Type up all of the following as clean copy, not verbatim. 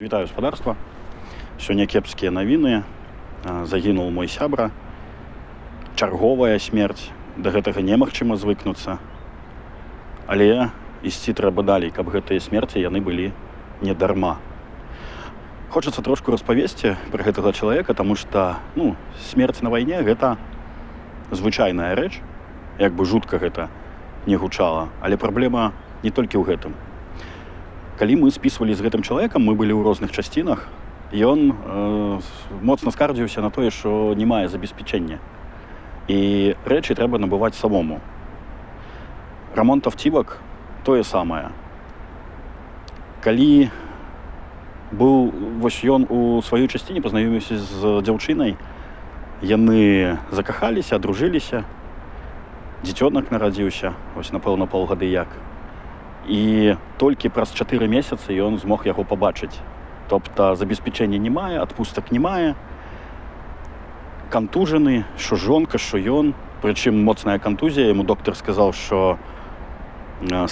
Вітаю господарства. Сёння кепскія навіны. Загінуў мой сябра. Чарговая смерць. Да гэтага немагчыма звыкнуцца. Але ісці трэба далей, каб гэтыя смерці яны былі не дарма. Хочацца трошку распавесці пра гэтага чалавека, таму што смерць на вайне гэта звычайная рэч, як бы жутка гэта не гучала, але праблема не толькі ў гэтым. Калі мы спісвалі з гэтым чалавекам, мы былі ў розных часцінах, ён моцна скардзіўся на тое, што не мае забеспячэння. І рэчы трэба набываць самому. Рамонт аўцівак тое самае. Калі быў вось ён у сваёй часціне, пазнаёміўся з дзяўчынай, яны закахаліся, адружыліся, дзіцёнак нарадзіўся, вось напэўна паўгады як. І толькі праз 4 месяцы ён змог яго пабачыць. Тобто забеспячэння не мае, адпустак не мае, кантужаны, що жонка, що ён. Прычым моцная кантузія, яму доктар сказаў, што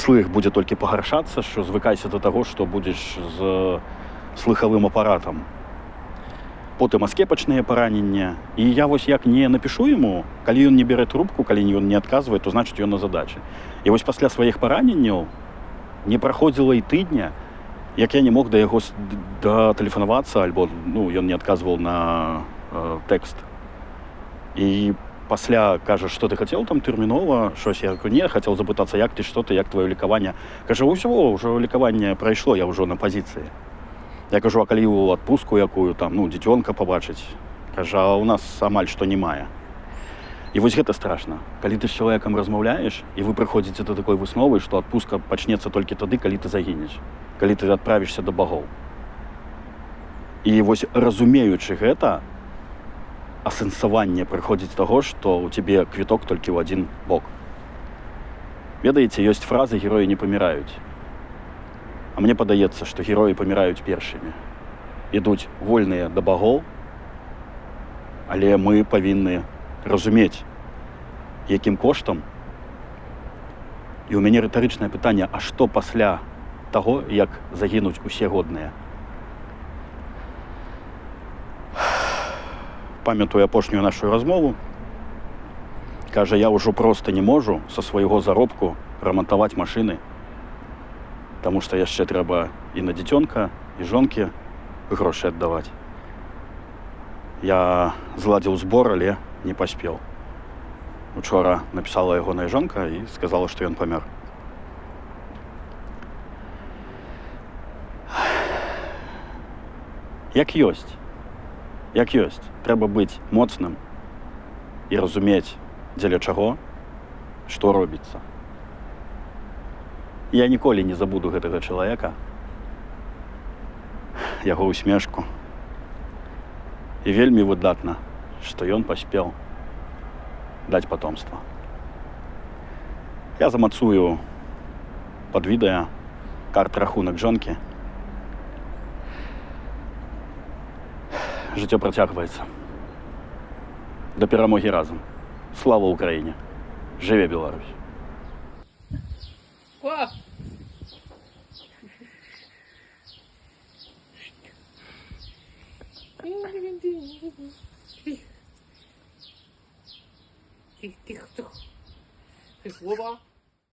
слых будзе толькі пагаршацца, што звыкайся да таго, што будзеш з слыхавым апаратам. Потым аскепачныя паранення. І я вось як не напішу яму, калі ён не бярэ трубку, калі ён не адказвае, то значыць ён на задачы. І вось пасля сваіх параненняў не праходзіла і тыдня, як я не мог да яго датэлефанавацца, альбо ён не адказваў на тэкст. І пасля кажа, што ты хацеў там тэрмінова, щось я не хацеў запытацца, як ты, што ты, як твоё лекаванне. Кажа, ўсё, ўжо лекаванне прайшло, я ўжо на пазіцыі. Я кажу, а калі ў адпустку якую там, дзіцёнка пабачыць? Кажа, а ў нас амаль што не мае. І вось гэта страшна. Калі ты з чалавекам размаўляеш, і вы прыходзіце да такой высновы, што адпустка пачнецца толькі тады, калі ты загінеш, калі ты адправішся да багоў. І вось разумеючы гэта, асэнсаванне прыходзіць таго, што ў цябе квіток толькі ў адзін бок. Ведаеце, ёсць фразы «героі не паміраюць». А мне падаецца, што героі паміраюць першымі. Ідуць вольныя да багоў, але мы павінны разумець, якім коштам. І ў мяне рытарычнае пытанне, а што пасля таго, як загінуць усе годныя? Памятаю апошнюю нашу размову. Кажа, я ўжо проста не можу са свайго заробку рамантаваць машыны, таму што яшчэ трэба і на дзіцёнка, і жонкі грошы аддаваць. Я зладзіў збор, але не паспеў. Учора напісала ягоная жонка і сказала, што ён памёр. Як ёсць. Як ёсць. Трэба быць моцным і разумець, дзеля чаго, што робіцца. Я ніколі не забуду гэтага чалавека, яго усмешку. І вельмі выдатна, што ён паспеў даць патомства. Я замацую пад відэа карт-рахунак жонкі. Жыццё працягваецца. Да перамогі разам. Слава Ўкраіне! Жыве Беларусь! Тихо, тихо. Ты слова.